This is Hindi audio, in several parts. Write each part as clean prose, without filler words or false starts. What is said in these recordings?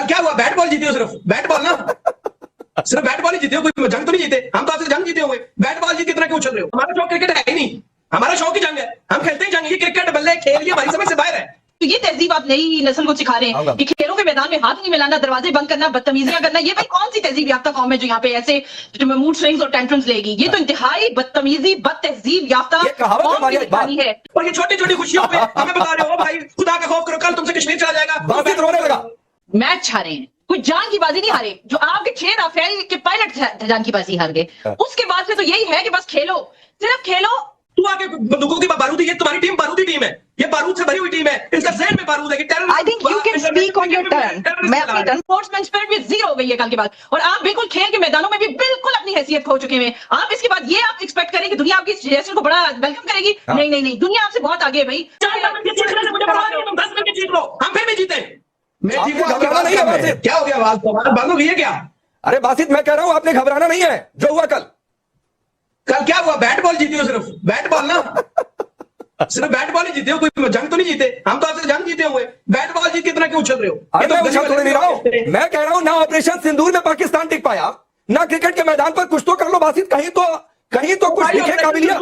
कल क्या हुआ? बैट बॉल जीते हो, सिर्फ बैट बॉल ना, सिर्फ बैट बॉल ही जीते हो, कोई जंग तो नहीं जीते। हम तो आपसे जंग जीते हुए, बैट बॉल जीत कितना क्यों उछल रहे हो? हमारा शौक क्रिकेट है ही नहीं, हमारा शौक ही जंग है। हम खेलते ही जंग, ये क्रिकेट बल्ले खेल ये हमारी समझ से बाहर है। तो ये तहजीब आप नई नस्ल को सिखा रहे हैं कि खेलों के मैदान में हाथ नहीं मिलाना, दरवाजे बंद करना, बदतमीजियां करना। ये भाई कौन सी तहजीब याफ्ता कौम है जो यहाँ पे ऐसे मूड स्विंग्स और टेंट्रम्स लेगी? ये तो इंतहाई बदतमीजी, बद तहजीब याफ्ता कौम की निशानी है। और ये छोटी छोटी खुशियों पे हमें बता रहे हो भाई खुदा का खौफ करो, कल तुमसे कश्मीर चला जाएगा। रोने लगा। मैच हारे हैं, कोई जान की बाजी नहीं हारे। जो आपके 6 राफेल के पायलट जान की बाजी हार गए, उसके बाद से तो यही है कि बस खेलो, सिर्फ खेलो। तू आके बंदूकों की बारूदी, ये तुम्हारी टीम बारूदी टीम है, ये बारूद से भरी हुई टीम है, इसका ज़हन में बारूद है कि terror. I think you can speak on your turn. मैं अपनी टर्न स्पोर्ट्समैन स्पिरिट भी जीरो हो गई है कल के बाद, और आप बिल्कुल खेल के मैदानों में भी बिल्कुल अपनी हैसियत खो चुके हैं। आप इसके बाद ये आप एक्सपेक्ट करें कि दुनिया आपकी जैसे को बड़ा वेलकम करेगी? नहीं नहीं नहीं, दुनिया आपसे बहुत आगे है भाई। 10 मिनट जीत लो, हम फिर भी जीते। मैं ठीक हूँ, क्या हो गया? आवाज बंद हो गई है क्या? अरे बासित, मैं कह रहा हूं आपने घबराना नहीं है। जो हुआ कल क्या हुआ? बैट बॉल जीते हो, सिर्फ बैट बॉल ना, सिर्फ बैट बॉल ही जीते हो, कोई जंग तो नहीं जीते। हम तो आपसे जंग जीते हुए, बैट बॉल जीत कितना क्यों उछल रहे हो? अरे मैं उछल नहीं रहा हूं, मैं कह रहा हूं ना ऑपरेशन सिंदूर में पाकिस्तान टिक पाया, ना क्रिकेट के मैदान पर कुछ तो कर लो बासित, कहीं तो कुछ दिखे काबिलियत।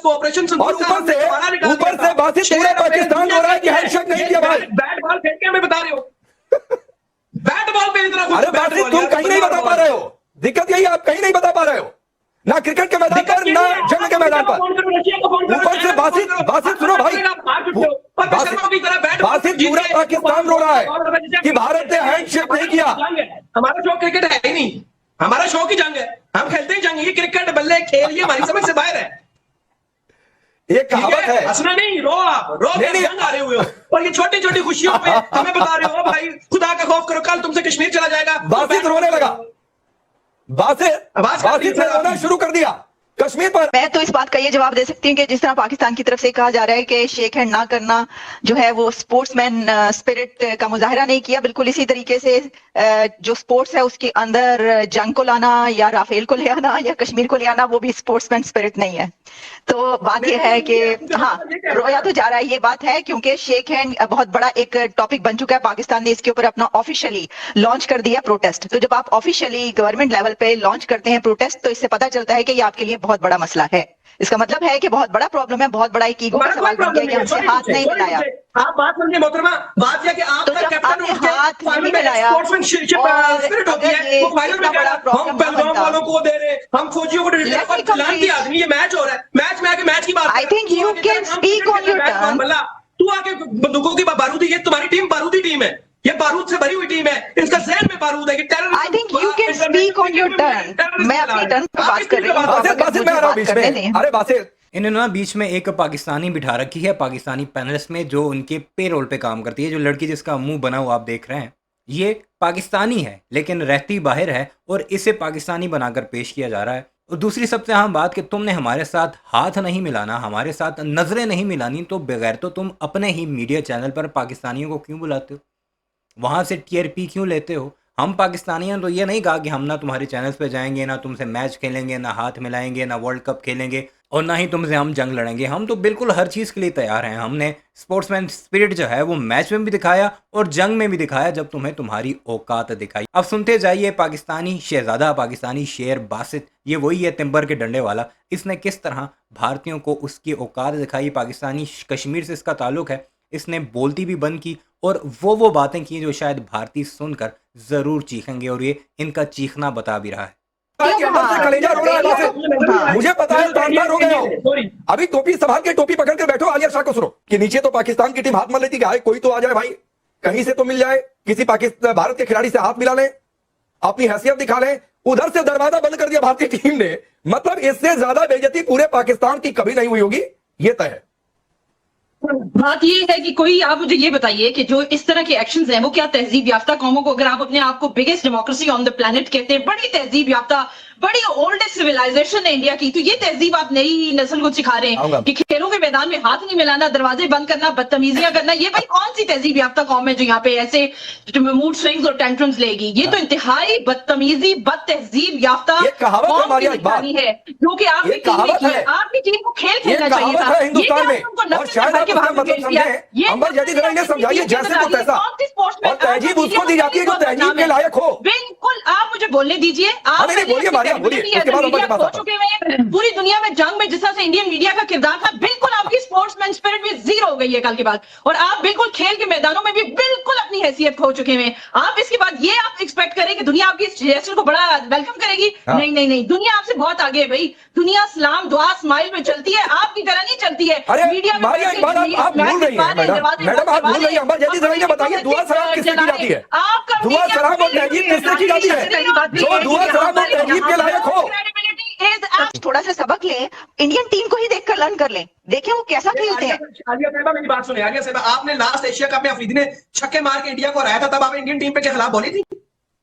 ऑपरेशन और ऊपर से बासित पूरा पाकिस्तान हो रहा है कि हैंडशेक नहीं किया भाई। बैट बॉल फेंक के हमें बता रहे हो, बैट बॉल पे इतना। अरे बासित, तुम कहीं नहीं बता पा रहे हो, दिक्कत यही, आप कहीं नहीं बता पा रहे हो, ना क्रिकेट के मैदान पर ना जंग के मैदान पर। ऊपर से बासित सुनो भाई, बासित पूरा पाकिस्तान रो रहा है कि भारत ने हैंडशेक नहीं किया। हमारा शौक क्रिकेट है ही नहीं, हमारा शौक ही जंग है। हम खेलते ही जंग, ये क्रिकेट बल्ले खेल ये हमारी समझ से बाहर है। ये कहावत है, हंसना नहीं, रो आप, रो नहीं, जंग आ रहे हुए हो, और ये छोटी छोटी खुशियों पे हमें बता रहे हो भाई खुदा का खौफ करो, कल तुमसे कश्मीर चला जाएगा। बासित रोने लगा, बासित ने रोना शुरू कर दिया कश्मीर पर। मैं तो इस बात का ये जवाब दे सकती हूँ कि जिस तरह पाकिस्तान की तरफ से कहा जा रहा है कि शेक हैंड ना करना जो है वो स्पोर्ट्समैन स्पिरिट का मुजाहरा नहीं किया, बिल्कुल इसी तरीके से जो स्पोर्ट्स है उसके अंदर जंग को लाना या राफेल को ले आना या कश्मीर को ले आना वो भी स्पोर्ट्समैन स्पिरिट नहीं है। तो बात यह है कि हाँ, रोया तो जा रहा है, ये बात है, क्योंकि शेक हैंड बहुत बड़ा एक टॉपिक बन चुका है। पाकिस्तान ने इसके ऊपर अपना ऑफिशियली लॉन्च कर दिया प्रोटेस्ट। तो जब आप ऑफिशियली गवर्नमेंट लेवल पे लॉन्च करते हैं प्रोटेस्ट, तो इससे पता चलता है कि ये आपके लिए बहुत बड़ा मसला है। इसका मतलब है कि बहुत बड़ा प्रॉब्लम है, बहुत बड़ा एक ईगो का सवाल बन गया कि हमसे हाथ नहीं मिलाया। आप बात समझे मोहतरमा, बात यह कि आप तो जब आपने हाथ नहीं मिलाया और इतना बड़ा प्रॉब्लम बनता, वालों को दे रहे, हम फौजियों को आदमी, ये मैच हो रहा है, मैच में आके मैच की बात। I think you can speak on your turn. तू आके बंदूकों की बारूदी, ये तुम्हारी टीम बारूदी टीम है, ये बारूद से भरी हुई टीम है, इसका ज़हन में बारूद है कि terror. I think you can speak on your turn. मैं अपनी टर्न पर बात कर रही हूँ। अरे बासित, इन्होंने ना बीच में एक पाकिस्तानी बिठा रखी है, पाकिस्तानी पैनलिस्ट में, जो उनके पेरोल पे काम करती है। जो लड़की जिसका मुंह बना हुआ आप देख रहे हैं, ये पाकिस्तानी है लेकिन रहती बाहर है, और इसे पाकिस्तानी बनाकर पेश किया जा रहा है। और दूसरी सबसे अहम बात कि तुमने हमारे साथ हाथ नहीं मिलाना, हमारे साथ नज़रें नहीं मिलानी, तो बगैर तो तुम अपने ही मीडिया चैनल पर पाकिस्तानियों को क्यों बुलाते हो, वहाँ से टीआरपी क्यों लेते हो? हम पाकिस्तानी हैं तो ये नहीं कहा कि हम ना तुम्हारे चैनल्स पे जाएंगे, ना तुमसे मैच खेलेंगे, ना हाथ मिलाएंगे, ना वर्ल्ड कप खेलेंगे, और ना ही तुमसे हम जंग लड़ेंगे। हम तो बिल्कुल हर चीज़ के लिए तैयार हैं। हमने स्पोर्ट्समैन स्पिरिट जो है वो मैच में भी दिखाया और जंग में भी दिखाया, जब तुम्हें तुम्हारी औकात दिखाई। अब सुनते जाइए पाकिस्तानी शहजादा, पाकिस्तानी शेर बासित, ये वही है तिम्बर के डंडे वाला। इसने किस तरह भारतीयों को उसकी औकात दिखाई। पाकिस्तानी कश्मीर से इसका ताल्लुक है, इसने बोलती भी बंद की और वो बातें की जो शायद भारतीय सुनकर ज़रूर चीखेंगे, और ये इनका चीखना बता भी रहा है। कलेजा रो रहा है बासित, मुझे पता है तार हो गए हो। अभी टोपी संभाल के टोपी पकड़ के बैठो, आलिया शाह को सुनो कि नीचे तो पाकिस्तान की टीम हाथ मल लेती है, कोई तो आ जाए भाई, कहीं से तो मिल जाए, किसी पाकिस्तान भारत के खिलाड़ी से हाथ मिला ले, अपनी हैसियत दिखा ले। उधर से दरवाजा बंद कर दिया भारतीय टीम ने। मतलब इससे ज्यादा बेइज्जती पूरे पाकिस्तान की कभी नहीं हुई होगी, ये तय है। बात ये है कि कोई, आप मुझे ये बताइए कि जो इस तरह के एक्शंस हैं वो क्या तहजीब याफ्ता कौमों को, अगर आप अपने आप को biggest democracy on the planet कहते हैं, बड़ी तहजीब याफ्ता, बड़ी ओल्डेस्ट सिविलाइजेशन है इंडिया की, तो ये तहजीब आप नई नस्ल को सिखा रहे हैं कि खेलों के मैदान में हाथ नहीं मिलाना, दरवाजे बंद करना, बदतमीजियां करना। ये भाई कौन सी तहजीब याफ्ता कौम है जो यहाँ पे ऐसे मूड स्विंग्स और टेंट्रम्स लेगी? ये तो इंतहाई बदतमीजी, बद तहजीब याफ्ता कौम की निशानी है, जो कि आपकी टीम को खेल खेलना चाहिए था। हिंदुस्तान में और शायद आप उसका मतलब समझें, अंबर जैदी जरा इन्हें समझाइए जैसे को तैसा, और तहजीब उसको दी जाती है जो तहजीब के लायक हो। बिल्कुल, आप मुझे बोलने दीजिए। आप बोलिए मारिया, बोलिए, उसके बाद अंबर के पास हो चुके हैं पूरी दुनिया में जंग में, जिस तरह से इंडियन मीडिया का किरदार था, बिल्कुल आपकी स्पोर्ट्समैन स्पिरिट भी जीरो हो गई है कल के बाद, और आप बिल्कुल खेल के मैदानों में भी बिल्कुल अपनी हैसियत खो चुके हैं। आप इसके बाद ये आप एक्सपेक्ट करें कि दुनिया आपकी जेसल को बड़ा वेलकम करेगी? नहीं नहीं नहीं, दुनिया आपसे बहुत आगे है भाई। दुनिया सलाम दुआ स्माइल में चलती है, आपकी तरह नहीं चलती है। मीडिया में आप भूल रही हैं मैडम, आप भूल रही हैं। अंबर जैदी जरा बताइए दुआ सलाम किससे की जाती है? दुआ सलाम और तहजीब किससे की जाती है? जो दुआ सलाम और तहजीब के लायक हो। थोड़ा सा सबक लें, इंडियन टीम को ही देखकर लर्न कर लें, देखें वो कैसा खेलते हैं। आलिया साहबा मेरी बात सुने, आलिया साहबा आपने लास्ट एशिया कप में अफरीदी ने छक्के मार के इंडिया को हराया था, तब आप इंडियन टीम पे के खिलाफ बोली थी?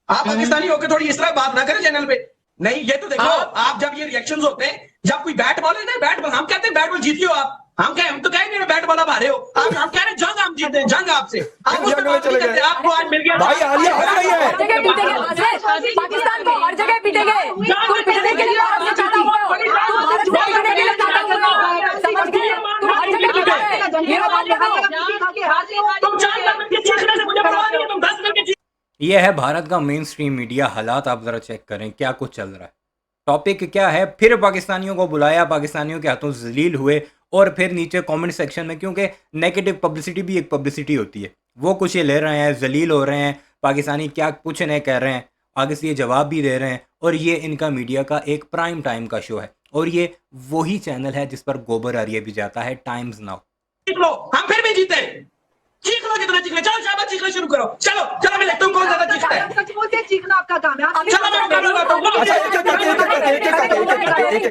आप पाकिस्तानी होकर थोड़ी इस तरह बात ना करें चैनल पे। नहीं, ये तो देखो आप जब ये रिएक्शंस होते हैं, जब कोई बैट बॉल है ना, बैट बॉल हम कहते हैं बैट बॉल जीती हो आप, हम तो कहेंगे बैट बॉल आप हारे हो, आप कह रहे जंग हम जीते हैं, जंग आपसे आपको आज मिल गया। भाई आलिया हंस रही है, पाकिस्तान को हर जगह पीटेंगे, पीटने के लिए आपसे चाहता हूं, भारत को पीटने के लिए चाहता हूं, समझ गए? हर जगह पीटेंगे, ये बात बताओ। यह है भारत का मेन स्ट्रीम मीडिया हालात। आप जरा चेक करें क्या कुछ चल रहा है। टॉपिक क्या है? फिर पाकिस्तानियों को बुलाया, पाकिस्तानियों के हाथों जलील हुए, और फिर नीचे कमेंट सेक्शन में, क्योंकि नेगेटिव पब्लिसिटी भी एक पब्लिसिटी होती है, वो कुछ ये ले रहे हैं, जलील हो रहे हैं, पाकिस्तानी क्या कुछ नहीं कह रहे हैं, आगे से ये जवाब भी दे रहे हैं। और ये इनका मीडिया का एक प्राइम टाइम का शो है, और ये वही चैनल है जिस पर गोबर आर्य भी जाता है, टाइम्स नाउ। हम फिर भी जीते, चीख लो जितना चीखना, चलो शाबाश चीखना शुरू करो, चलो चलो मैं देखता हूं कौन ज्यादा चीखता है। सच बोलते चीखना आपका काम है। चलो मैं मुकाबला करता हूं। अच्छा एक एक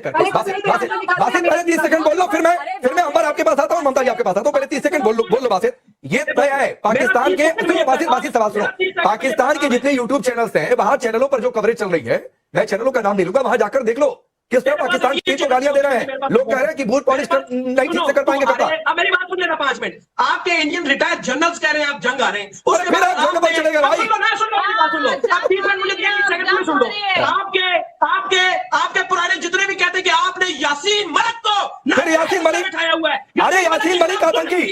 करके बासित पहले 30 सेकंड बोल लो, फिर मैं अंबर आपके पास आता हूं, ममता जी आपके पास आता हूं, पहले 30 सेकंड बोल लो बासित। ये तय है पाकिस्तान के, बासित सवाल सुनो, पाकिस्तान के जितने यूट्यूब चैनल्स हैं, वहां चैनलों पर जो कवरेज चल रही है, मैं चैनलों का नाम नहीं लूंगा, वहां जाकर देख लो किस तरह पाकिस्तान की टीम को गालियां दे रहे हैं। लोग कह रहे हैं कि बूट पॉलिश नहीं ठीक से कर पाएंगे कपड़ा। अब मेरी बात सुन लेना 5 मिनट। आपके इंडियन रिटायर्ड जनरल्स कह रहे हैं आप जंग आ रहे हैं, उसके बाद आप जंग पर चलेगा भाई। सुन लो, अब 30 मिनट मुझे 30 सेकंड में सुन लो। आपके पुराने जितने भी कहते हैं कि आपने यासीन मलिक को, फिर यासीन मलिक बिठाया हुआ है, अरे यासीन मलिक आतंकी,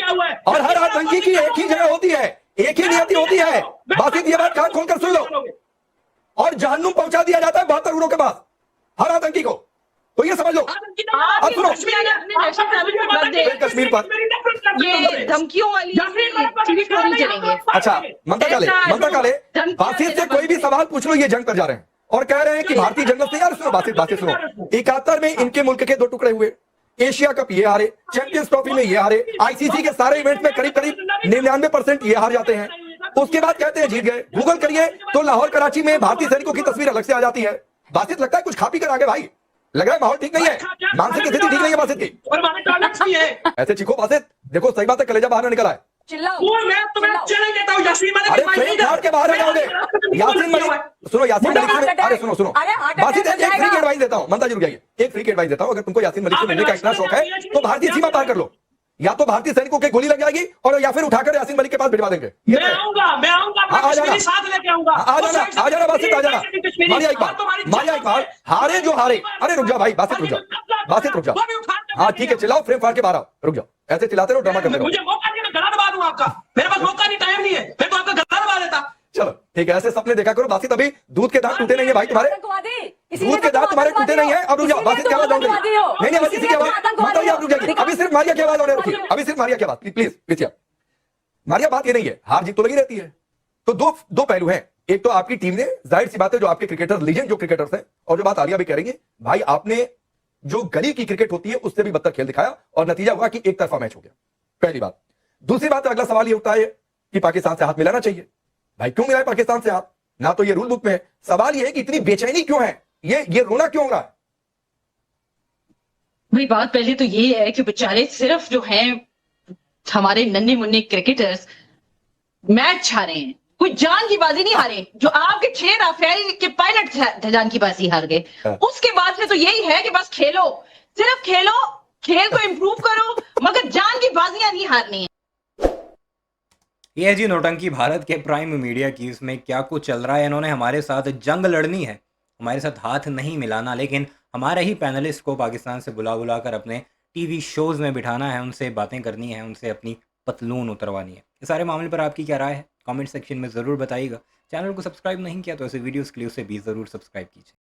और हर आतंकी की एक ही जगह होती है, एक ही नियति होती है। बासित ये बात कान खोलकर सुन लो, और जहन्नुम पहुंचा दिया जाता है 72 उड़ों के पास हर आतंकी को, तो ये समझ लो। अब सुनो, कश्मीर पर ये धमकियों वाली स्टोरी चलेंगे। अच्छा ममता काले बासित से कोई भी सवाल पूछ लो, ये जंग पर जा रहे हैं और कह रहे हैं कि भारतीय जनरल से, यार सुनो बासित सुनो, 71 में इनके मुल्क के 2 टुकड़े हुए, एशिया कप ये हारे, चैंपियंस ट्रॉफी में ये हारे, आईसीसी के सारे इवेंट्स में करीब 99% ये हार जाते हैं, उसके बाद कहते हैं जीत गए। गूगल करिए तो लाहौर कराची में भारतीय सैनिकों की तस्वीर अलग से आ जाती है। बासित लगता है कुछ खा पी कर आगे भाई, लग रहा है माहौल ठीक नहीं है, मानसिक स्थिति ठीक नहीं है बासित की। ऐसे चीखो बासित, देखो सही बात है, कलेजा बाहर निकला है। मैं तुम्हें चैलेंज देता हूं, यासीन मलिक अरे फ्रेम फाड़ के बाहर आ जाओगे। यासीन मलिक सुनो, यासीन मलिक, अरे सुनो बासित, एक फ्री की एडवाइस देता हूं, ममता जी रुक जाइए, एक फ्री की एडवाइस देता हूं, अगर तुमको यासीन मलिक से मिलने का इतना शौक है तो भारतीय सीमा पार कर लो, या तो भारतीय सैनिकों के गोली लग जाएगी, और या फिर उठाकर यासीन मलिक के पास भिजवा देंगे। मैं आऊंगा साथ लेके आऊंगा, आ जाना बासित, आ जाना। मारिया इकबाल हारे जो हारे, अरे रुक जा भाई बासित, रुक जा। हाँ ठीक है, चिल्लाओ, फ्रेम फाड़ के बाहर आओ, रुक जाओ, ऐसे चिल्लाते रहो, ड्रामा करते रहो। मुझे मौका नहीं, मैं गला दबा दूं आपका, मेरे पास मौका नहीं, टाइम नहीं है, मैं तो आपका गला दबा देता। चलो ठीक है, ऐसे सपने देखा करो बासित, अभी दूध के दांत टूटे नहीं है भाई तुम्हारे, दूध के दांत तुम्हारे टूटे नहीं है। अब रुक जाओ बासित, क्या आवाज आउंगी नहीं, बस इसी की आवाज, ममता जी आप रुक जाइए, अभी सिर्फ मारिया की आवाज होने रखिए, अभी सिर्फ मारिया की आवाज प्लीज पीछे। मारिया बात ये नहीं है, हार जीत तो लगी रहती है, तो दो पहलू हैं। एक तो आपकी टीम ने, जाहिर सी बात है, जो आपके क्रिकेटर लीजेंड जो क्रिकेटर्स हैं, और जो बात आलिया भी कह रही है भाई, आपने जो गली की क्रिकेट होती है उससे भी बदतर खेल दिखाया, और नतीजा हुआ कि एक तरफा मैच हो गया, पहली बात। दूसरी बात, अगला सवाल ये उठता है कि पाकिस्तान से हाथ मिलाना चाहिए। भाई क्यों मिलाए पाकिस्तान से हाथ? ना तो ये रूल बुक में है। सवाल ये है कि इतनी बेचैनी क्यों है, ये रोना क्यों हो रहा है? भाई बात पहले तो ये है कि बेचारे सिर्फ जो हैं हमारे नन्हे मुन्ने क्रिकेटर्स मैच हारे हैं, कोई जान की बाजी नहीं हारे। जो आपके 6 राफेल के पायलट जान की बाजी हार गए। उसके बाद से तो यही है कि बस खेलो, सिर्फ खेलो, खेल को इंप्रूव करो, मगर जान की बाजियां नहीं हारनी है। ये है जी नौटंकी भारत के प्राइम मीडिया की। इसमें क्या कुछ चल रहा है, इन्होंने हमारे साथ जंग लड़नी है, हमारे साथ हाथ नहीं मिलाना, लेकिन हमारे ही पैनलिस्ट को पाकिस्तान से बुला बुला कर अपने टीवी शोज़ में बिठाना है, उनसे बातें करनी है, उनसे अपनी पतलून उतरवानी है। इस सारे मामले पर आपकी क्या राय है, कमेंट सेक्शन में ज़रूर बताइएगा। चैनल को सब्सक्राइब नहीं किया तो ऐसे वीडियोज़ के लिए उसे भी ज़रूर सब्सक्राइब कीजिए।